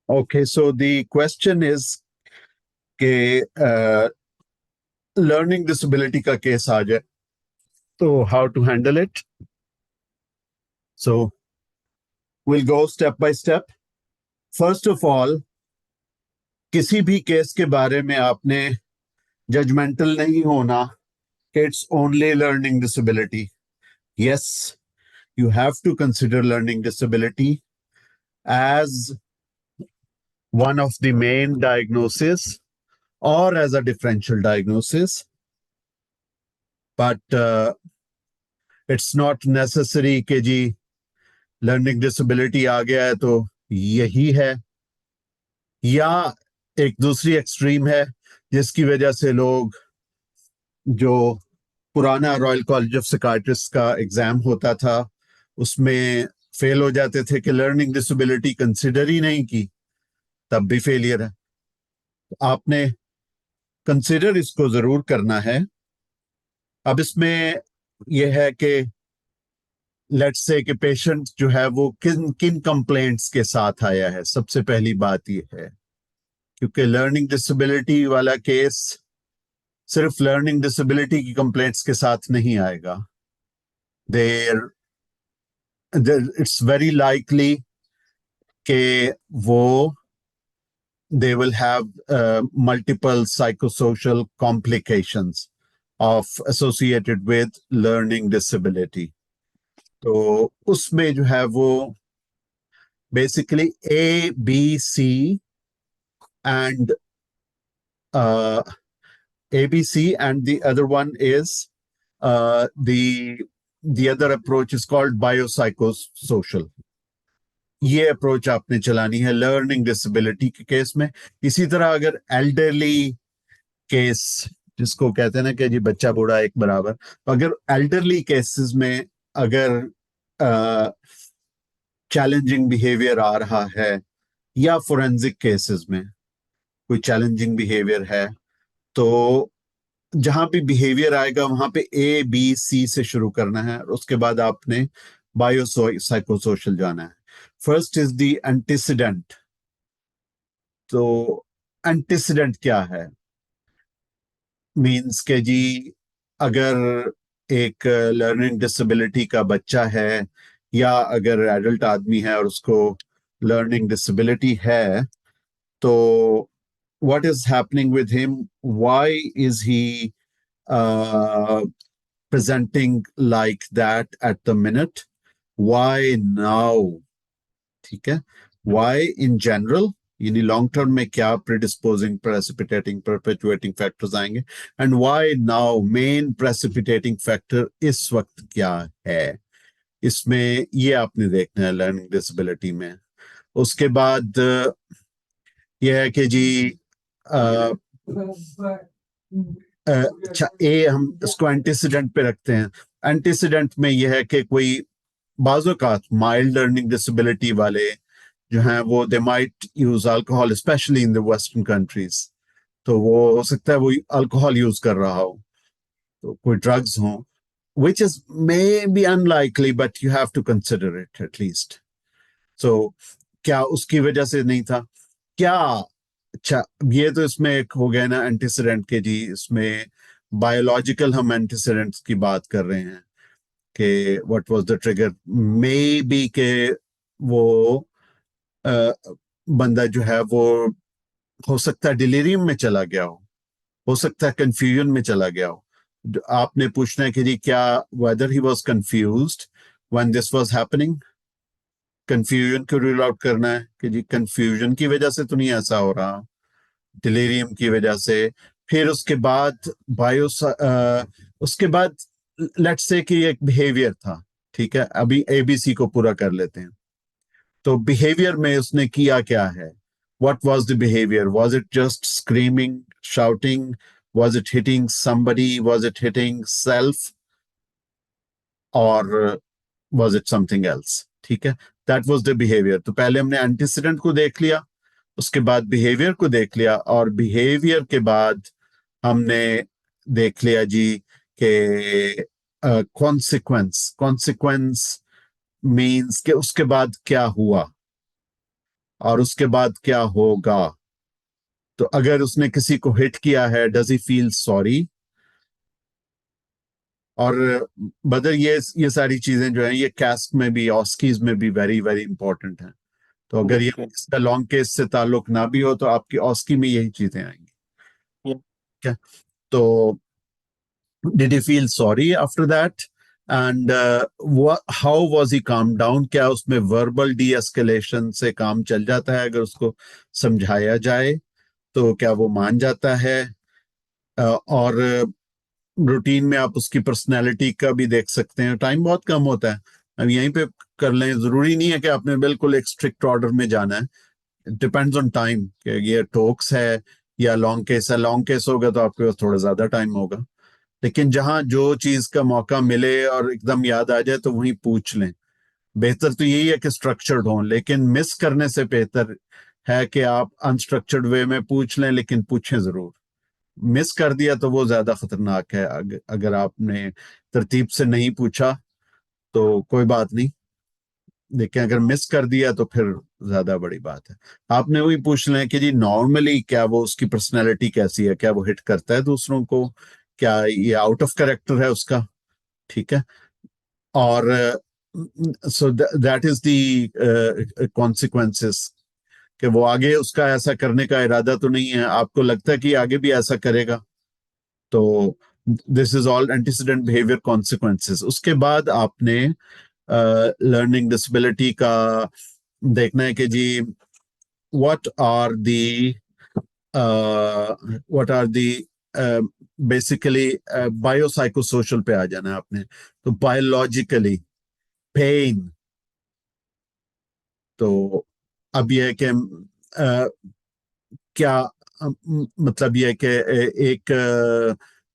Okay, so the question is कि learning disability का case आ जाए तो how to handle it. So will go step by step. First of all, किसी भी केस के बारे में आपने जजमेंटल नहीं होना कि it's only learning disability. Yes, you have to consider learning disability as one of the main diagnoses or as a differential diagnosis, but it's not necessary कि जी लर्निंग डिसेबिलिटी आ गया है तो यही है, या एक दूसरी एक्सट्रीम है जिसकी वजह से लोग जो पुराना रॉयल कॉलेज ऑफ साइकियाट्रिस्ट का एग्जाम होता था उसमें फेल हो जाते थे कि लर्निंग डिसेबिलिटी कंसिडर ही नहीं की, तब भी फेलियर है. आपने कंसिडर इसको जरूर करना है. अब इसमें यह है कि लेट्स से कि पेशेंट जो है वो किन किन कंप्लेंट्स के साथ आया है. सबसे पहली बात यह है क्योंकि लर्निंग डिसेबिलिटी वाला केस सिर्फ लर्निंग डिसेबिलिटी की कंप्लेंट्स के साथ नहीं आएगा. देर इट्स वेरी लाइकली कि वो they will have multiple psychosocial complications of associated with learning disability. तो उसमें जो है वो basically A, B, C and ABC, and the other one is the other approach is called biopsychosocial. ये approach आपने चलानी है लर्निंग डिसेबिलिटी के केस में. इसी तरह अगर एल्डरली केस, जिसको कहते हैं ना कि जी बच्चा बूढ़ा एक बराबर, तो अगर एल्डरली केसेस में अगर चैलेंजिंग बिहेवियर आ रहा है या फोरेंसिक केसेस में कोई चैलेंजिंग बिहेवियर है, तो जहां भी बिहेवियर आएगा वहां पे ए बी सी से शुरू करना है और उसके बाद आपने बायो साइकोसोशल जाना है. First is the antecedent. तो एंटीसीडेंट क्या है? मीन्स के जी अगर एक लर्निंग डिसेबिलिटी का बच्चा है या अगर एडल्ट आदमी है और उसको लर्निंग डिसेबिलिटी है, तो what is happening with him? Why is he presenting like that at the minute? Why now? ठीक है. Why in general? यानी लॉन्ग टर्म में क्या प्रिडिस्पोजिंग, प्रेसिपिटेटिंग, परपेचुएटिंग फैक्टर्स आएंगे, and why now main precipitating factor इस वक्त क्या है, इसमें ये आपने देखना है लर्निंग डिसेबिलिटी में. उसके बाद यह है कि जी अच्छा, ए हम इसको एंटीसीडेंट पे रखते हैं. एंटीसीडेंट में यह है कि कोई बाजू का माइल्ड लर्निंग डिसेबिलिटी वाले जो हैं वो they might use alcohol, specially in the western countries. तो वो हो सकता है वो अल्कोहल यूज कर रहा हो, तो कोई ड्रग्स हो, which is maybe unlikely but you have to consider it at least. So क्या उसकी वजह से नहीं था क्या? अच्छा, ये तो इसमें एक हो गया ना एंटीसीडेंट के जी. इसमें बायोलॉजिकल हम एंटीसीडेंट्स की बात कर रहे हैं कि what was the trigger. May be के वो बंदा जो है वो हो सकता है डिलीरियम में चला गया हो सकता है कंफ्यूजन में चला गया हो. आपने पूछना है कि जी क्या weather he was confused when this was happening. Confusion को रूल आउट करना है कि जी कंफ्यूजन की वजह से तो नहीं ऐसा हो रहा, डिलीरियम की वजह से. फिर उसके बाद उसके बाद लेट्स से कि एक बिहेवियर था. ठीक है, अभी एबीसी को पूरा कर लेते हैं. तो बिहेवियर में उसने किया क्या है? What was the behavior? Was it just screaming, shouting? Was it hitting somebody? Was it hitting self? Or was it something else? ठीक है, that was the behavior. तो पहले हमने एंटीसीडेंट को देख लिया, उसके बाद बिहेवियर को देख लिया, और बिहेवियर के बाद हमने देख लिया जी कि कॉन्सिक्वेंस मीन्स के उसके बाद क्या हुआ. और उसके बाद क्या होगा। तो अगर उसने किसी को हिट किया है, डज ही फील सॉरी। और बदर ये सारी चीजें जो हैं ये कैस्ट में भी, ऑस्कीज में भी वेरी वेरी इंपॉर्टेंट हैं। तो अगर ये Okay. इसका लॉन्ग केस से ताल्लुक ना भी हो तो आपकी ऑस्की में यही चीजें आएंगी। Yeah. क्या तो did he feel sorry after that, and how was he calm down. क्या उसमें वर्बल डी एस्केलेशन से काम चल जाता है अगर उसको समझाया जाए, तो क्या वो मान जाता है। और रूटीन में आप उसकी पर्सनैलिटी का भी देख सकते हैं। टाइम बहुत कम होता है, अब यहीं पे कर लें, जरूरी नहीं है कि आपने बिल्कुल एक स्ट्रिक्ट ऑर्डर में जाना है। डिपेंड्स ऑन टाइम कि ये टोक्स है या लॉन्ग केस है। लॉन्ग केस होगा तो आपके पास थोड़ा ज्यादा टाइम होगा, लेकिन जहां जो चीज का मौका मिले और एकदम याद आ जाए तो वहीं पूछ लें। बेहतर तो यही है कि स्ट्रक्चर्ड हो, लेकिन मिस करने से बेहतर है कि आप अनस्ट्रक्चर्ड वे में पूछ लें, लेकिन पूछें जरूर। मिस कर दिया तो वो ज्यादा खतरनाक है। अगर आपने तरतीब से नहीं पूछा तो कोई बात नहीं, लेकिन अगर मिस कर दिया तो फिर ज्यादा बड़ी बात है। आपने वही पूछ लें कि जी नॉर्मली क्या वो, उसकी पर्सनैलिटी कैसी है, क्या वो हिट करता है दूसरों को, क्या ये आउट ऑफ कैरेक्टर है उसका। ठीक है। और सो दैट इज द कॉन्सिक्वेंसेस, कि वो आगे उसका ऐसा करने का इरादा तो नहीं है, आपको लगता है कि आगे भी ऐसा करेगा। तो this is all antecedent behaviour consequences. उसके बाद आपने लर्निंग डिसेबिलिटी का देखना है कि जी what are the what are the basically biopsychosocial पे आ जाना है आपने। तो बायोलॉजिकली पेन, तो अब यह है कि क्या मतलब यह है कि एक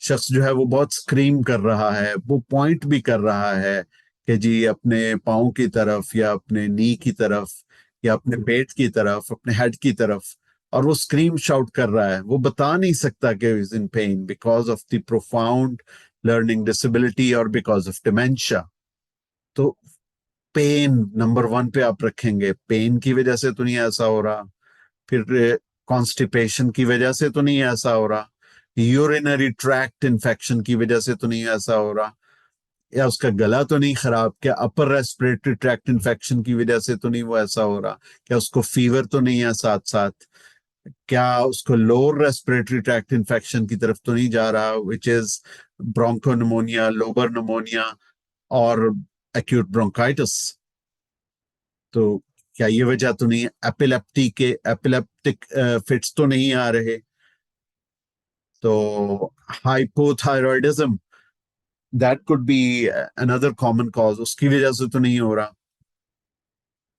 शख्स जो है वो बहुत स्क्रीम कर रहा है, वो पॉइंट भी कर रहा है कि जी अपने पाँव की तरफ या अपने नी की तरफ या अपने पेट की तरफ, अपने हेड की तरफ, और वो स्क्रीम शाउट कर रहा है। वो बता नहीं सकता कि is in pain because of the profound learning disability और बिकॉज ऑफ डिमेंशिया। तो पेन नंबर वन पे आप रखेंगे। पेन की वजह से तो नहीं ऐसा हो रहा, फिर कॉन्स्टिपेशन की वजह से तो नहीं ऐसा हो रहा, यूरिनरी ट्रैक्ट इन्फेक्शन की वजह से तो नहीं ऐसा हो रहा, या उसका गला तो नहीं खराब, क्या अपर रेस्पिरेटरी ट्रैक्ट इन्फेक्शन की वजह से तो नहीं वो ऐसा हो रहा, क्या उसको फीवर तो नहीं है साथ साथ, क्या उसको लोअर रेस्पिरेटरी ट्रैक्ट इन्फेक्शन की तरफ तो नहीं जा रहा, विच इज ब्रोंकोनिमोनिया, लोबर निमोनिया और एक्यूट ब्रोंकाइटिस। तो क्या ये वजह तो नहीं है एपिलेप्टी के, एपिलेप्टिक फिट्स तो नहीं आ रहे। तो hypothyroidism, that could be another common cause, उसकी वजह से तो नहीं हो रहा।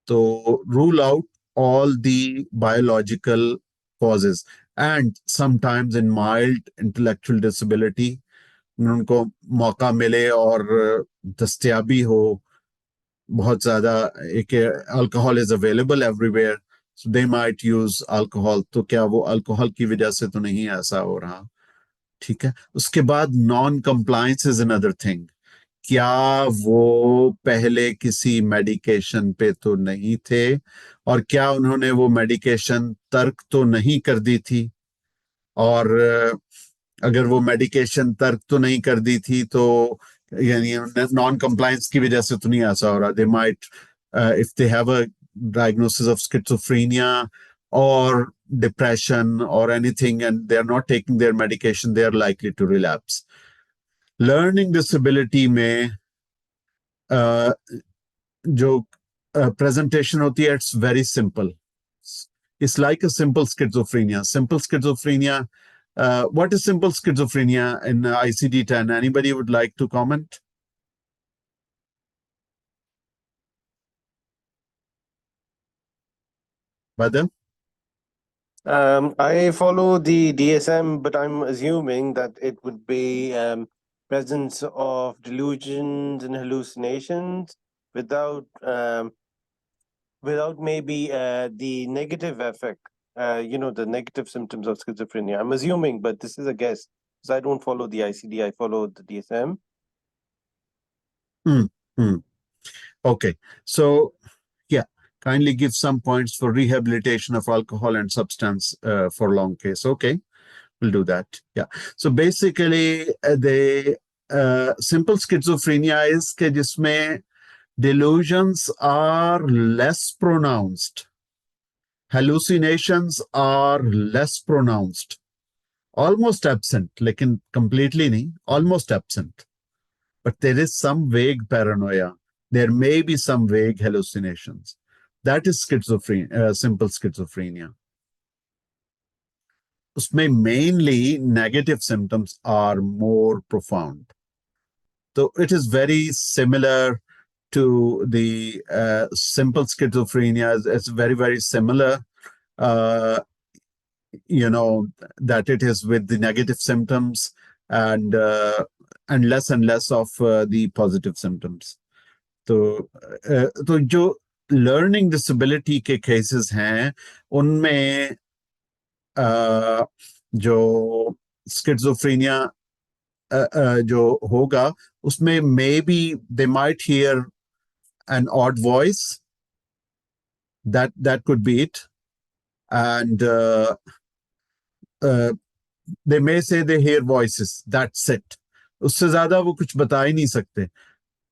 तो rule out all the biological causes, and sometimes in mild intellectual disability उनको मौका मिले और दस्तयाबी हो बहुत ज्यादा, एक alcohol is available everywhere, so they might use alcohol. तो क्या वो अल्कोहल की वजह से तो नहीं ऐसा हो रहा। ठीक है। उसके बाद non compliance is another thing. क्या वो पहले किसी मेडिकेशन पे तो नहीं थे, और क्या उन्होंने वो मेडिकेशन तर्क तो नहीं कर दी थी। और अगर वो मेडिकेशन तर्क तो नहीं कर दी थी तो यानी नॉन कंप्लायंस की वजह से तो नहीं ऐसा हो रहा। They might, if they have a diagnosis of schizophrenia or depression or anything and they are not taking their medication, they are likely to relapse. Learning disability में जो प्रेजेंटेशन होती है, it's very simple. It's like a simple schizophrenia. Simple schizophrenia. What is simple schizophrenia in ICD-10? Anybody would like to comment? Badam? I follow the DSM, but I'm assuming that it would be presence of delusions and hallucinations without without maybe the negative effect, the negative symptoms of schizophrenia. I'm assuming, but this is a guess because I don't follow the ICD, I follow the DSM. Hmm. Hmm. Okay. So, yeah. kindly give some points for rehabilitation of alcohol and substance for long case. Okay, we'll do that. Yeah. So basically, the simple schizophrenia is कि जिसमें delusions are less pronounced, hallucinations are less pronounced, almost absent, लेकिन completely नहीं, almost absent. But there is some vague paranoia. There may be some vague hallucinations. That is schizophrenia, simple schizophrenia. उसमें mainly negative symptoms are more profound. So it is very similar to the simple schizophrenia. It's very, very similar, that it is with the negative symptoms and less of the positive symptoms. तो जो learning disability के cases हैं उनमें जो schizophrenia जो होगा उसमें may be they might here an odd voice. That could be it. And they may say they hear voices. That's it. उससे ज्यादा वो कुछ बता ही नहीं सकते.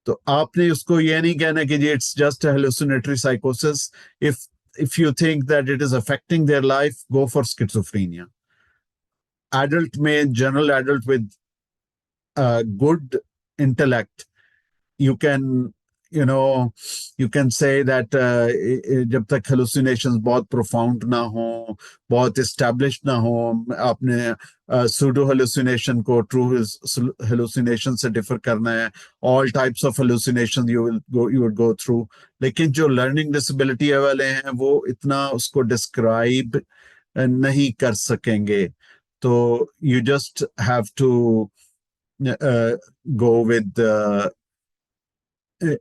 तो आपने उसको ये नहीं कहना कि जी it's just a hallucinatory psychosis. If you think that it is affecting their life, go for schizophrenia. Adult में, general adult with good intellect, you can say that जब तक hallucinations बहुत profound ना हो, बहुत established ना हो, आपने pseudo hallucination को true hallucination से differ करना है. All types of hallucinations you would go through. लेकिन जो learning disability वाले हैं वो इतना उसको describe नहीं कर सकेंगे. तो you just have to go with the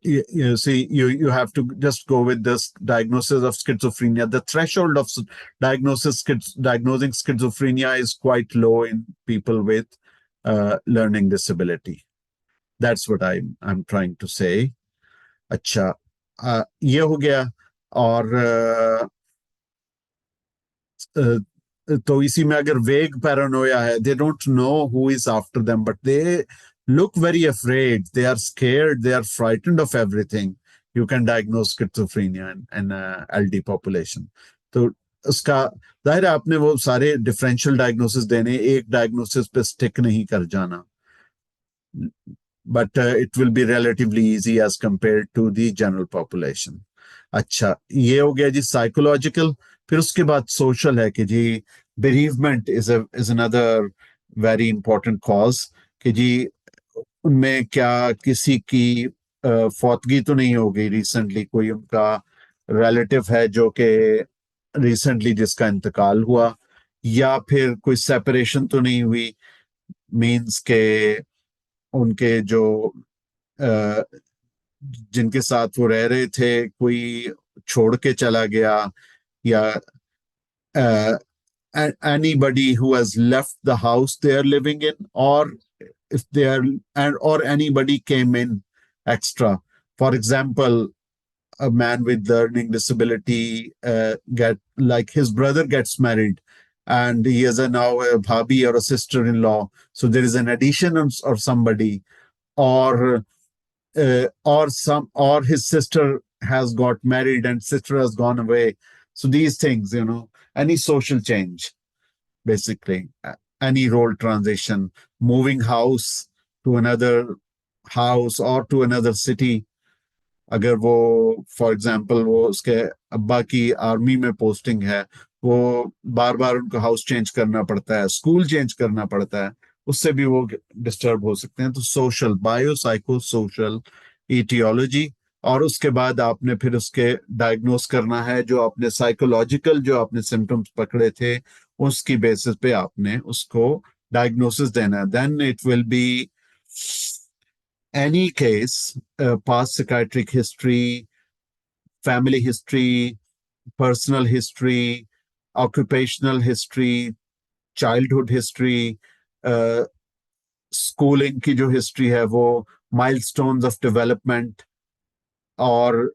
you have to just go with this diagnosis of schizophrenia. The threshold of diagnosing schizophrenia is quite low in people with learning disability. That's what I'm trying to say. अच्छा, ये हो गया. और तो इसी में अगर वेग पैरानोया है, they don't know who is after them, but they look very afraid, they are scared, they are frightened of everything. You can diagnose schizophrenia in LD population. तो उसका जाहिर है आपने वो सारे डिफरेंशियल डायग्नोसिस देने, एक डायग्नोसिस पे स्टिक नहीं कर जाना. But it will be relatively easy as compared to the general population. अच्छा, ये हो गया जी साइकोलॉजिकल. फिर उसके बाद सोशल है कि जी bereavement is another very important cause. कि जी उनमें क्या किसी की फौतगी तो नहीं हो गई रिसेंटली, कोई उनका रिलेटिव है जो कि रिसेंटली जिसका इंतकाल हुआ, या फिर कोई सेपरेशन तो नहीं हुई, मींस के उनके जो जिनके साथ वो रह रहे थे कोई छोड़ के चला गया, या anybody who has left the house they are living in, or if they are, or anybody came in extra. For example, a man with learning disability like his brother gets married and he has now a bhabi or a sister-in-law, so there is an addition or somebody, or his sister has got married and sister has gone away. So these things, any social change, basically, any role transition, moving house to another house or to another city. अगर वो for example वो उसके अब्बा की army में posting है, वो बार बार उनको हाउस चेंज करना पड़ता है, स्कूल चेंज करना पड़ता है, उससे भी वो डिस्टर्ब हो सकते हैं. तो social, bio psycho social etiology. और उसके बाद आपने फिर उसके डायग्नोस करना है, जो आपने साइकोलॉजिकल जो आपने सिम्टम्स पकड़े थे उसकी बेसिस पे आपने उसको डायग्नोसिस देना है. Then it will be any case, past psychiatric history, family history, personal history, occupational history, childhood history, schooling की जो history है वो, milestones of development, और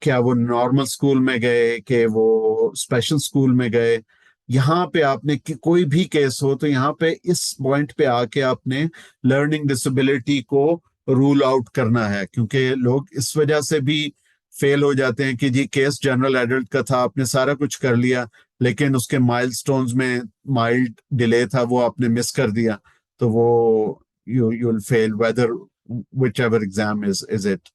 क्या वो नॉर्मल स्कूल में गए कि वो स्पेशल स्कूल में गए, यहाँ पे आपने कोई भी केस हो तो यहाँ पे इस पॉइंट पे आके आपने लर्निंग डिसेबिलिटी को रूल आउट करना है, क्योंकि लोग इस वजह से भी फेल हो जाते हैं कि जी केस जनरल एडल्ट का था, आपने सारा कुछ कर लिया, लेकिन उसके माइलस्टोन्स में माइल्ड डिले था, वो आपने मिस कर दिया, तो वो you will fail whether whichever exam is it.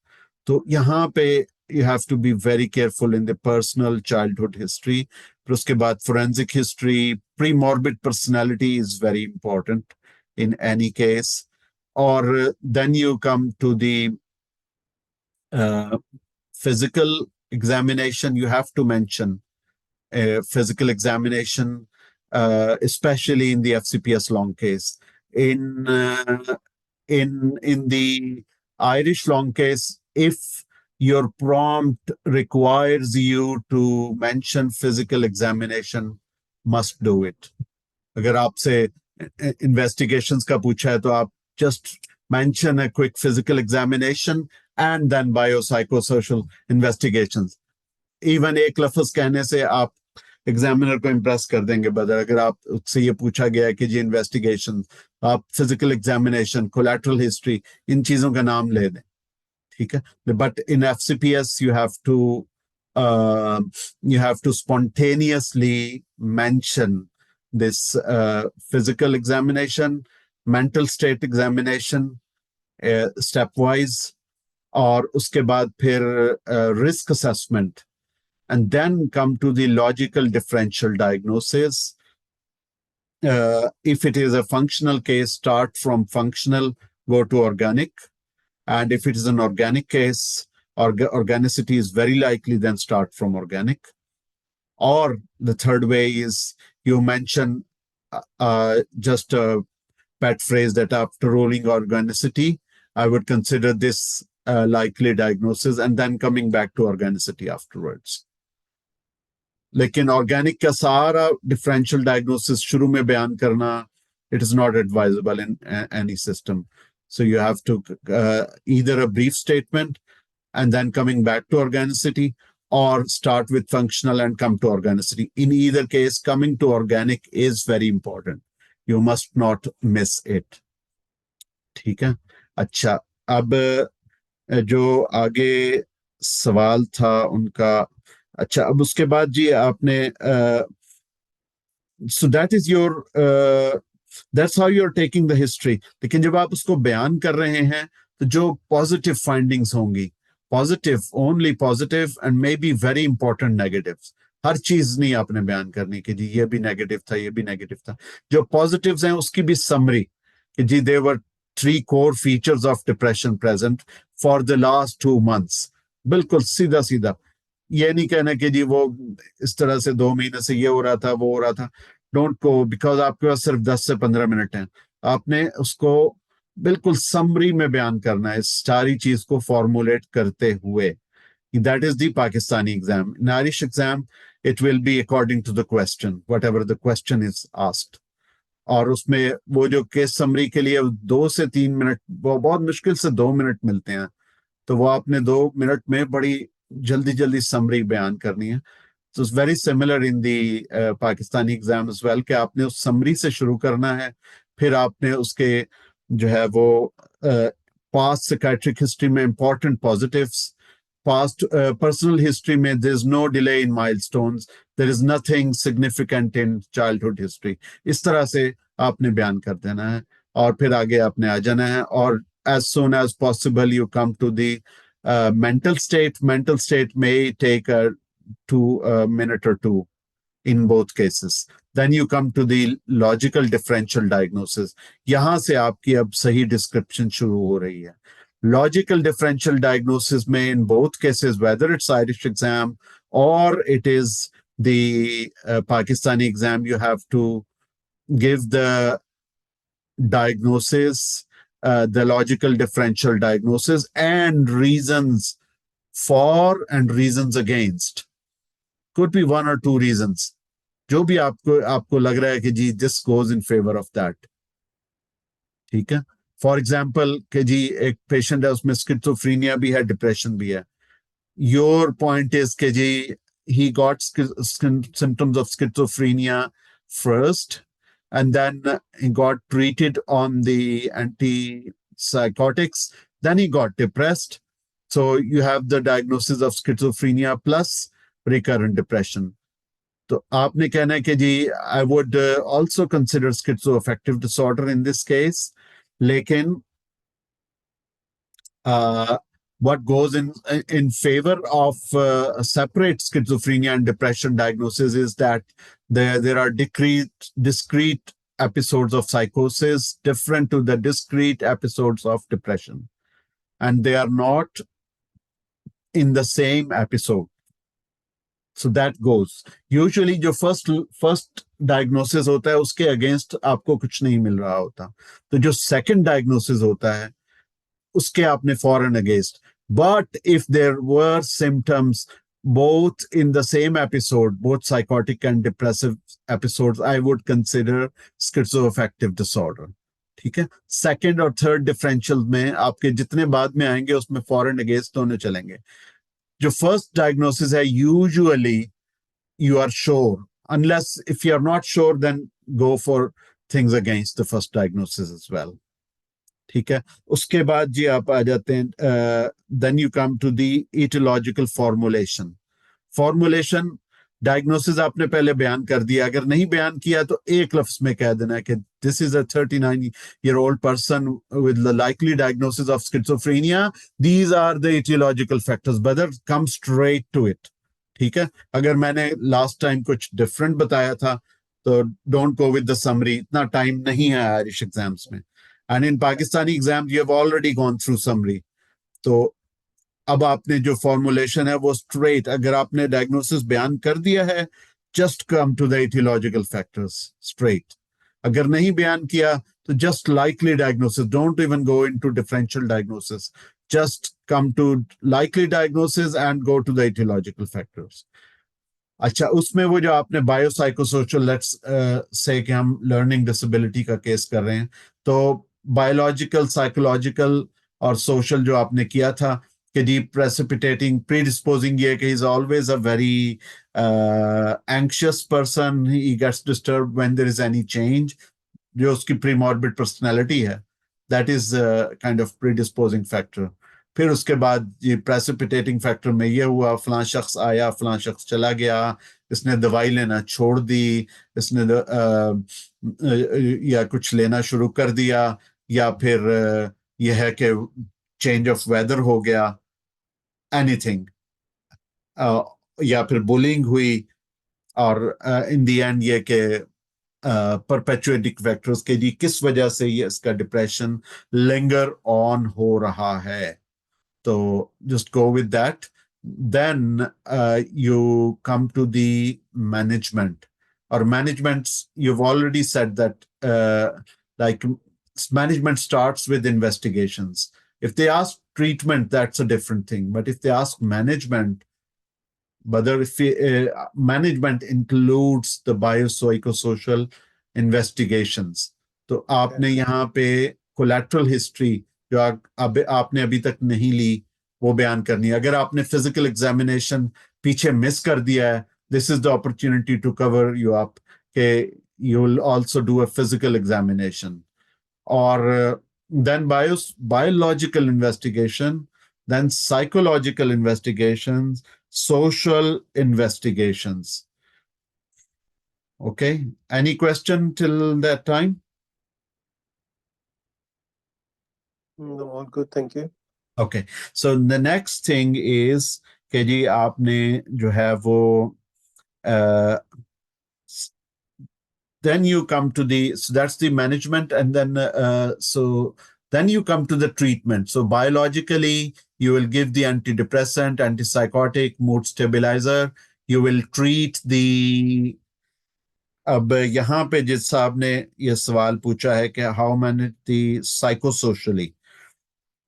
तो यहाँ पे you have to be very careful in the personal childhood history. फिर उसके बाद forensic history, pre-morbid personality is very important in any case. Or then you come to the uh, physical examination. You have to mention physical examination, especially in the FCPS long case. In the Irish long case, if your prompt requires you to mention physical examination, must do it. अगर आपसे investigations का पूछा है तो आप just mention a quick physical examination and then biopsychosocial investigations. Even एक लफ्ज कहने से आप एग्जामिनर को इम्प्रेस कर देंगे बदर। अगर आप उससे ये पूछा गया है कि जी इन्वेस्टिगेशन, आप फिजिकल एग्जामिनेशन, कोलैटरल हिस्ट्री, इन चीजों का नाम ले दें, ठीक है। But in FCPS you have to spontaneously mention this physical examination, mental state examination, stepwise, और उसके बाद फिर risk assessment, and then come to the logical differential diagnosis. If it is a functional case, start from functional, go to organic. And if it is an organic case, organicity is very likely, then start from organic. Or the third way is you mention just a pet phrase that after ruling organicity, I would consider this likely diagnosis, and then coming back to organicity afterwards. लेकिन organic का सारा differential diagnosis शुरू में बयान करना, it is not advisable in any system. So you have to either a brief statement and then coming back to organicity, or start with functional and come to organicity. In either case, coming to organic is very important. You must not miss it. ठीक है. अच्छा, अब जो आगे सवाल था उनका, अच्छा अब उसके बाद जी आपने so that is your that's how you are taking the history. लेकिन जब आप उसको बयान कर रहे हैं तो जो पॉजिटिव फाइंडिंग्स होंगी, positive, only positive, and may be very important negatives. हर चीज नहीं आपने बयान करनी कि जी ये भी नेगेटिव था, ये भी नेगेटिव था. जो पॉजिटिव्स हैं उसकी भी समरी कि जी देवर 3 core features of depression present for the last 2 months. बिल्कुल सीधा सीधा, ये नहीं कहना कि जी वो इस तरह से 2 महीने से ये हो रहा था, वो हो रहा था. डोंट गो, बिकॉज आपके पास सिर्फ 10 से 15 मिनट हैं. आपने उसको बिल्कुल समरी में बयान करना है, इस सारी चीज को फॉर्मुलेट करते हुए. That is the Pakistani exam. In Irish exam it will be according to the question, whatever the question is asked. और उसमें वो जो केस समरी के लिए 2 से 3 मिनट, वो बहुत मुश्किल से 2 मिनट मिलते हैं, तो वो आपने 2 मिनट में बड़ी जल्दी जल्दी समरी बयान करनी है. तो it's very similar in the Pakistani exam as well, कि आपने उस समरी से शुरू करना है, फिर आपने उसके जो है वो पास्ट साइकियाट्रिक हिस्ट्री में important positives, past personal history में there is no delay in milestones, there is nothing significant in childhood history. इस तरह से आपने बयान कर देना है और फिर आगे आपने आ जाना है. और as soon as possible you come to the mental state. Mental state may take a minute or two in both cases. Then you come to the logical differential diagnosis. यहाँ से आपकी अब सही डिस्क्रिप्शन शुरू हो रही है. Logical differential diagnosis may, in both cases, whether it's Irish exam or it is the Pakistani exam, you have to give the diagnosis, the logical differential diagnosis, and reasons for and reasons against. Could be 1 or 2 reasons. जो भी आपको लग रहा है कि जी this goes in favor of that. ठीक है. For example कि जी एक पेशेंट है, उसमें स्किज़ोफ्रेनिया भी है, डिप्रेशन भी है, your point is कि जी he got symptoms of schizophrenia first, and then he got treated on the antipsychotics, then he got depressed. So you have the diagnosis of schizophrenia plus recurrent depression. तो आपने कहना है कि जी I would also consider schizoaffective disorder in this case, लेकिन uh, what goes in favor of separate schizophrenia and depression diagnosis is that there are discrete episodes of psychosis different to the discrete episodes of depression, and they are not in the same episode. So that goes. Usually जो first diagnosis होता है उसके against आपको कुछ नहीं मिल रहा होता, तो जो second diagnosis होता है uske aapne foreign against. But if there were symptoms both in the same episode, both psychotic and depressive episodes, I would consider schizoaffective disorder. ठीक है, सेकेंड और थर्ड डिफरेंशियल में आपके जितने बाद में आएंगे उसमें फॉरेन अगेंस्ट दोनों चलेंगे. जो फर्स्ट डायग्नोसिस है usually you are sure, unless if you are not sure then go for things against the first diagnosis as well. ठीक है, उसके बाद जी आप आ जाते हैं, then you come to the etiological formulation. Diagnosis आपने पहले बयान कर दिया, अगर नहीं बयान किया तो एक लफ्ज में कह देना कि this is a 39-year-old person with the likely diagnosis of schizophrenia, these are the etiological factors, better come straight to it. ठीक है, अगर मैंने लास्ट टाइम कुछ डिफरेंट बताया था तो don't go with the summary, इतना टाइम नहीं है आयरिश एग्जाम्स में. And in Pakistani exams, you have already gone through summary. तो अब आपने जो फॉर्मुलेशन है वो स्ट्रेट, अगर आपने डायग्नोसिस बयान कर दिया है, just come to the etiological factors straight. अगर नहीं बयान किया तो just likely diagnosis, don't even go into differential diagnosis, just come to likely diagnosis and go to the etiological factors. अच्छा, उसमें वो जो आपने बायोसाइकोसोशल, लेट्स से कि हम लर्निंग डिसेबिलिटी का केस कर रहे हैं, तो बायोलॉजिकल, साइकोलॉजिकल और सोशल जो आपने किया था कि जी प्रेसिपिटेटिंग, प्रीडिस्पोजिंग, ये कि is always a very anxious person, he gets disturb when there is any change, जो उसकी प्रीमॉर्बिड पर्सनैलिटी है, that is kind of predisposing factor. फिर उसके बाद ये प्रेसिपिटेटिंग फैक्टर में ये हुआ, फलां शख्स आया, फलां शख्स चला गया, इसने दवाई लेना छोड़ दी, इसने या कुछ लेना शुरू कर दिया, या फिर यह है कि चेंज ऑफ वेदर हो गया, एनीथिंग, या फिर बुलिंग हुई, और इन दी एंड ये कि परपेचुएटिंग फैक्टर्स के जी किस वजह से ये इसका डिप्रेशन लिंगर ऑन हो रहा है. So just go with that. Then you come to the management. Or managements, you've already said that like management starts with investigations. If they ask treatment, that's a different thing. But if they ask management, whether if management includes the biopsychosocial investigations. तो आपने यहाँ पे collateral history जो आपने अभी तक नहीं ली वो बयान करनी है. अगर आपने फिजिकल एग्जामिनेशन पीछे मिस कर दिया है, this is the opportunity to cover you up के you will also do a physical examination. और then biological investigation, then psychological investigations, social investigations. Okay, any question till that time? No, all good, thank you. Okay, so the next thing is कि जी आपने जो है वो then you come to the, so that's the management, and then so then you come to the treatment. So biologically you will give the antidepressant, antipsychotic, mood stabilizer, you will treat the. अब यहाँ पे जिस साहब ने ये सवाल पूछा है कि how manage the psychosocially.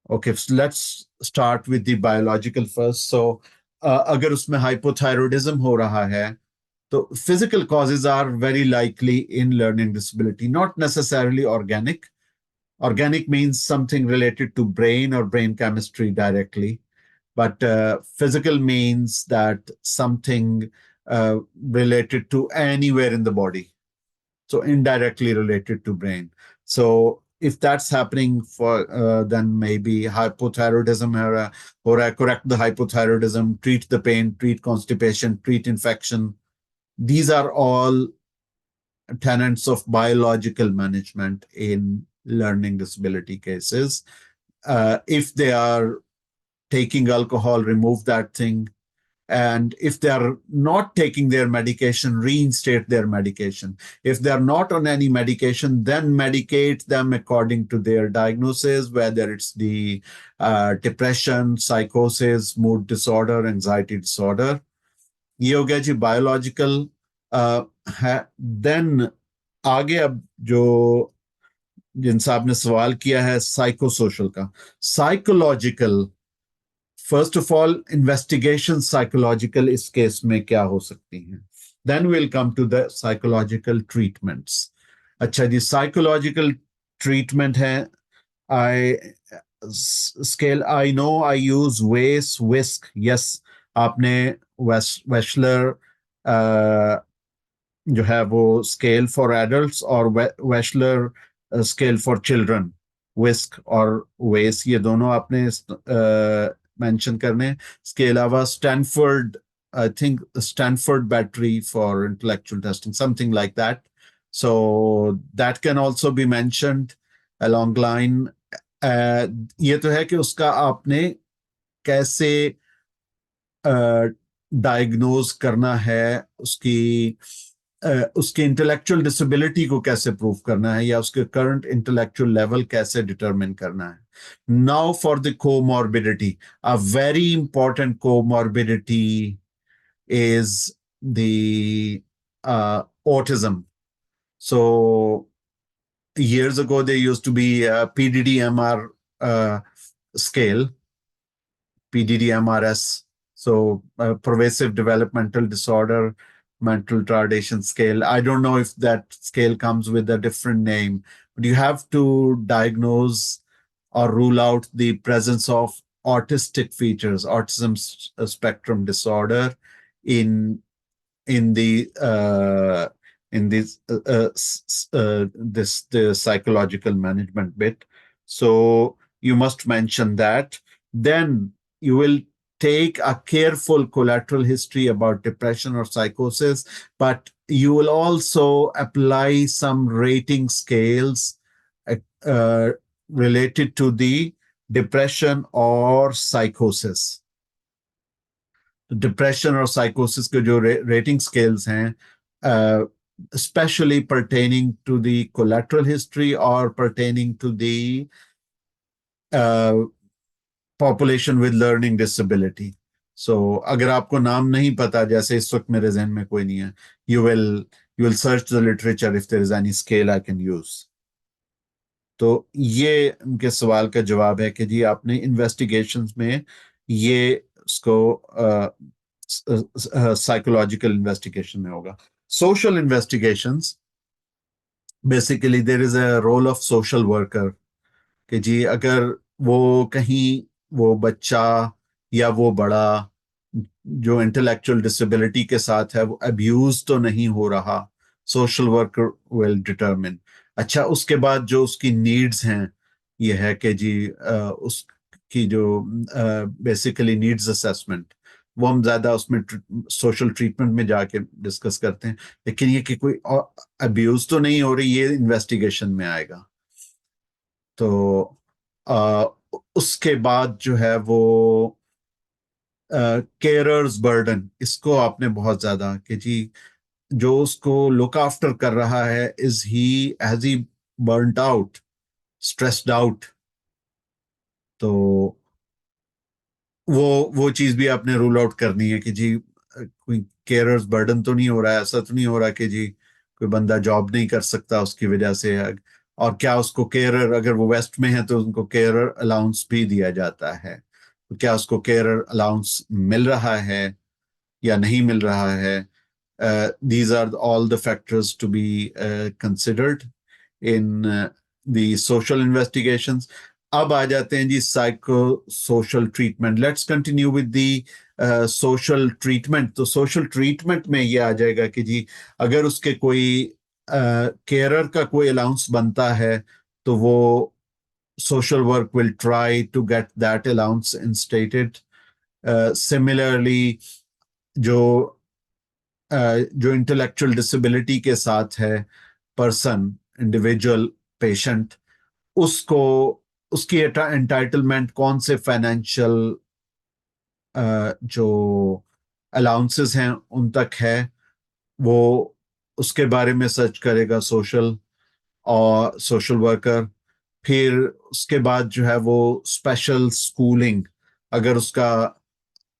Okay, so let's start with the biological first. So, अगर उसमें hypothyroidism हो रहा है, तो physical causes are very likely in learning disability, not necessarily organic. Organic means something related to brain or brain chemistry directly. but physical means that something related to anywhere in the body. So indirectly related to brain. So if that's happening for then maybe hypothyroidism or correct the hypothyroidism, treat the pain, treat constipation, treat infection. These are all tenets of biological management in learning disability cases. If they are taking alcohol, remove that thing. And if they are not taking their medication, reinstate their medication. If they are not on any medication, then medicate them according to their diagnosis, whether it's the depression, psychosis, mood disorder, anxiety disorder. ये हो गया जी biological है. Then आगे अब जो जिन साहब ने सवाल किया है साइकोसोशल का, psychological. First of all investigation psychological इस केस में क्या हो सकती हैं, then will come to the psychological treatments. अच्छा जी, साइकोलॉजिकल ट्रीटमेंट है. आई scale, I know I use वेस विस्क. यस, आपने वेशलर जो है वो स्केल फॉर एडल्ट्स और वेशलर स्केल फॉर चिल्ड्रन, विस्क और वेस, ये दोनों आपने मेंशन करने. इसके अलावा Stanford, I think Stanford battery for intellectual testing, something like that. So that can also be mentioned along line. ये तो है कि उसका आपने कैसे डायग्नोज करना है, उसकी इंटेलेक्चुअल डिसेबिलिटी को कैसे प्रूव करना है, या उसके करंट इंटेलेक्चुअल लेवल कैसे डिटरमिन करना है. Now for the comorbidity, a very important comorbidity is the autism. So years ago there used to be a PDD-MR scale, PDD-MRS. So pervasive developmental disorder mental retardation scale. I don't know if that scale comes with a different name, but you have to diagnose or rule out the presence of autistic features, autism spectrum disorder in the psychological management bit. So you must mention that. Then you will take a careful collateral history about depression or psychosis, but you will also apply some rating scales related to the depression or psychosis. Depression और साइकोसिस के जो rating scales हैं, especially pertaining to the collateral history or pertaining to the population with learning disability. So अगर आपको नाम नहीं पता, जैसे इस वक्त मेरे जहन में कोई नहीं है, you will search the literature if there is any scale I can use. तो ये उनके सवाल का जवाब है कि जी आपने इन्वेस्टिगेशंस में ये उसको साइकोलॉजिकल इन्वेस्टिगेशन में होगा. Social investigations, basically there is a role of social worker कि जी अगर वो कहीं वो बच्चा या वो बड़ा जो इंटेलेक्चुअल डिसेबिलिटी के साथ है वो अब्यूज तो नहीं हो रहा, सोशल वर्कर विल डिटरमिन. अच्छा, उसके बाद जो उसकी नीड्स हैं, ये है कि जी उसकी जो बेसिकली नीड्स असेसमेंट, वो हम ज्यादा उसमें सोशल ट्रीटमेंट में जाके डिस्कस करते हैं. लेकिन ये कि कोई अब्यूज तो नहीं हो रही, ये इन्वेस्टिगेशन में आएगा. तो उसके बाद जो है वो केयरर्स बर्डन, इसको आपने बहुत ज्यादा कि जी जो उसको लुक आफ्टर कर रहा है, has he burned out, stressed out. तो वो चीज भी आपने रूल आउट करनी है कि जी कोई केयरर्स बर्डन तो नहीं हो रहा है, ऐसा तो नहीं हो रहा कि जी कोई बंदा जॉब नहीं कर सकता उसकी वजह से. और क्या उसको केयरर, अगर वो वेस्ट में है तो उनको केयरर अलाउंस भी दिया जाता है, तो क्या उसको केयरर अलाउंस मिल रहा है या नहीं मिल रहा है. These are all the factors to be considered in the social investigations. अब आ जाते हैं जी psycho social treatment. Let's continue with the social treatment. तो सोशल ट्रीटमेंट में ये आ जाएगा कि जी अगर उसके कोई केयरर का कोई अलाउंस बनता है तो वो social work will try to get that allowance instated. Similarly, जो जो इंटेलेक्चुअल डिसेबिलिटी के साथ है पर्सन, इंडिविजुअल पेशेंट, उसको उसकी एंटाइटलमेंट कौन से फाइनेंशियल जो अलाउंसेस हैं उन तक है, वो उसके बारे में सर्च करेगा सोशल वर्कर। फिर उसके बाद जो है वो स्पेशल स्कूलिंग, अगर उसका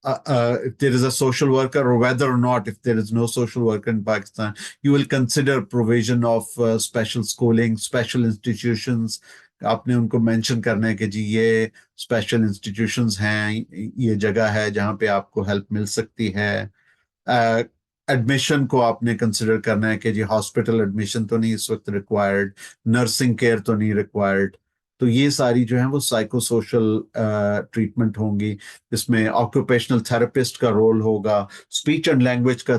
if there is a social worker or whether or not if there is no social worker in Pakistan, you will consider provision of special schooling, special institutions. आपने उनको मेंशन करना है कि जी ये स्पेशल इंस्टीट्यूशंस हैं, ये जगह है जहाँ पे आपको हेल्प मिल सकती है। एडमिशन को आपने कंसिडर करना है कि जी हॉस्पिटल एडमिशन तो नहीं इस वक्त रिक्वायर्ड, नर्सिंग केयर तो नहीं रिक्वायर्ड। तो ये सारी जो है वो साइको सोशल ट्रीटमेंट होंगी। इसमें ऑक्यूपेशनल थेरेपिस्ट का रोल होगा, स्पीच एंड लैंग्वेज का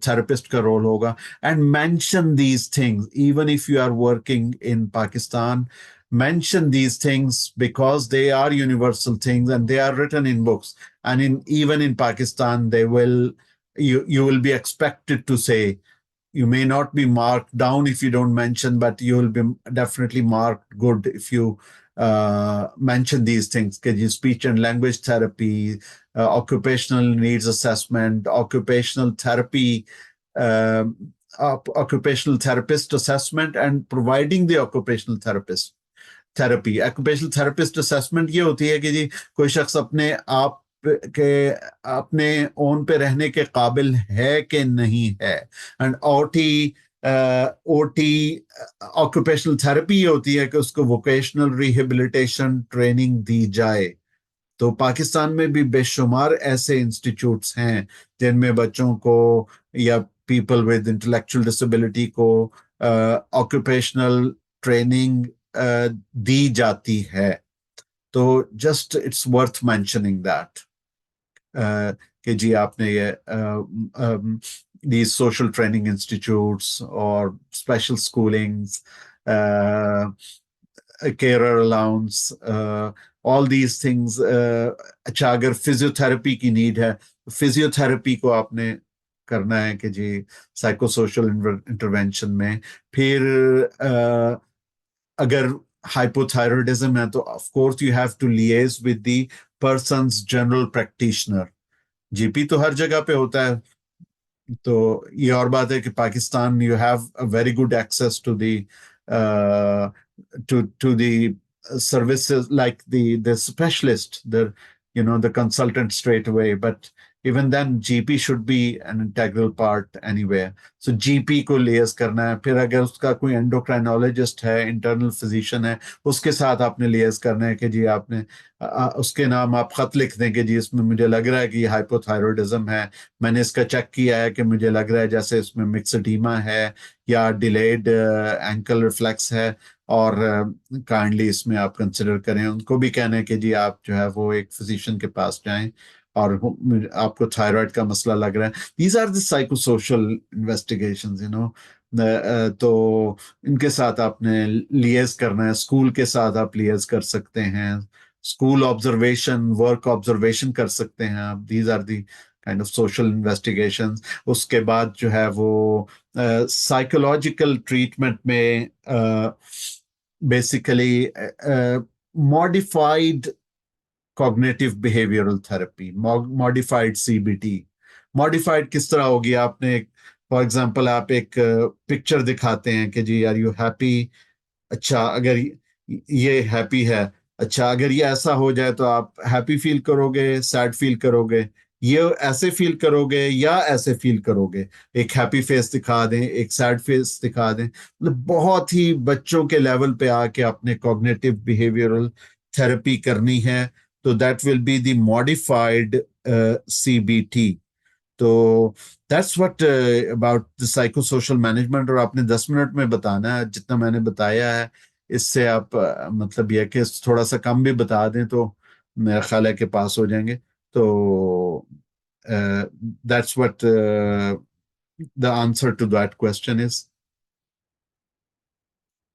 थेरेपिस्ट का रोल होगा। And mention these things even if you are working in Pakistan, mention these things because they are universal things and they are written in books, and in even in Pakistan they will, you will be expected to say. You may not be marked down if you don't mention, but you will be definitely marked good if you mention these things. Speech and language therapy, occupational needs assessment, occupational therapy, occupational therapist assessment, and providing the occupational therapist therapy. Occupational therapist assessment ये होती है कि जी कोई शख्स अपने आप के अपने ओन पे रहने के काबिल है कि नहीं है। एंड ओटी ऑक्यूपेशनल थेरेपी ये होती है कि उसको वोकेशनल रिहेबिलिटेशन ट्रेनिंग दी जाए। तो पाकिस्तान में भी बेशुमार ऐसे इंस्टीट्यूट्स हैं जिनमें बच्चों को या पीपल विद इंटेलेक्चुअल डिसेबिलिटी को ऑक्यूपेशनल ट्रेनिंग दी जाती है। तो just it's worth mentioning that कि जी आपने ये these social training institutes or special schoolings, carer allowance, all these things. अच्छा अगर फिजियोथेरेपी की नीड है, फिजियोथेरेपी को आपने करना है कि जी साइको सोशल इंटरवेंशन में। फिर अगर हाइपोथायरॉयडिज्म है तो of course you have to liaise with the person's general practitioner. GP तो हर जगह पे होता है। तो ये और बात है कि Pakistan you have a very good access to the to the services like the specialist, the the consultant straight away. But even then GP should be an integral part anyway. So GP को liaise करना है। फिर अगर उसका कोई endocrinologist है, internal physician है, उसके साथ आपने लिएज करना है कि जी आपने उसके नाम आप खत लिख दें कि जी इसमें मुझे लग रहा है कि हाइपोथायरॉयडिज्म है, मैंने इसका चेक किया है कि मुझे लग रहा है जैसे इसमें मिक्सडीमा है या डिलेड एंकल रिफ्लेक्स है, और काइंडली इसमें आप कंसिडर करें। उनको भी कहना है कि जी आप जो है वो एक फिजिशियन के पास जाएं और आपको थायराइड का मसला लग रहा है। These are the psycho social investigations, तो इनके साथ आपने लिएज करना है। स्कूल के साथ आप लिएज कर सकते हैं, स्कूल ऑब्जर्वेशन, वर्क ऑब्जर्वेशन कर सकते हैं आप। These are the kind of social investigations. उसके बाद जो है वो साइकोलॉजिकल ट्रीटमेंट में basically modified cognitive behavioural therapy, modified CBT. Modified किस तरह होगी? आपने फॉर एग्जांपल आप एक पिक्चर दिखाते हैं कि जी आर यू हैप्पी, अच्छा अगर ये हैप्पी है, अच्छा अगर ये ऐसा हो जाए तो आप हैप्पी फील करोगे, सैड फील करोगे, ये ऐसे फील करोगे या ऐसे फील करोगे। एक हैप्पी फेस दिखा दें, एक सैड फेस दिखा दें। मतलब बहुत ही बच्चों के लेवल पे आके अपने कॉग्निटिव बिहेवियरल थेरेपी करनी है। तो that will be the modified CBT. तो that's what about the psycho social management. और आपने 10 मिनट में बताना है जितना मैंने बताया है। इससे आप मतलब यह कि थोड़ा सा कम भी बता दें तो मेरा ख्याल है कि पास हो जाएंगे। तो that's what the answer to that question is.